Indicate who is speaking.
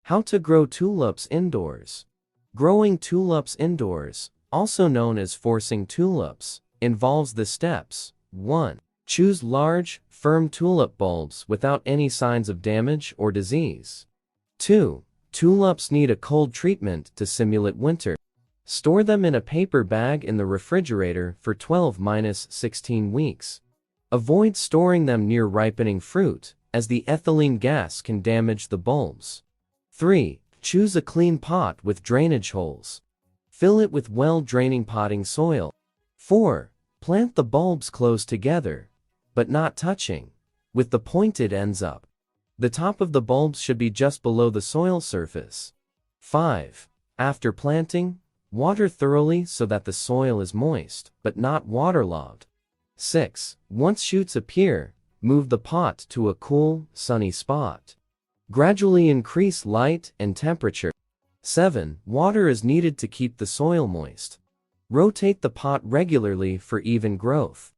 Speaker 1: How to grow tulips indoors. Growing tulips indoors, also known as forcing tulips, involves the steps. 1. Choose large, firm tulip bulbs without any signs of damage or disease. 2. Tulips need a cold treatment to simulate winter. Store them in a paper bag in the refrigerator for 12–16 weeks. Avoid storing them near ripening fruit, as the ethylene gas can damage the bulbs. 3. Choose a clean pot with drainage holes. Fill it with well-draining potting soil. 4. Plant the bulbs close together, but not touching, with the pointed ends up. The top of the bulbs should be just below the soil surface. 5. After planting, water thoroughly so that the soil is moist, but not waterlogged. 6. Once shoots appear, move the pot to a cool, sunny spot. Gradually increase light and temperature. 7. Water is needed to keep the soil moist. Rotate the pot regularly for even growth.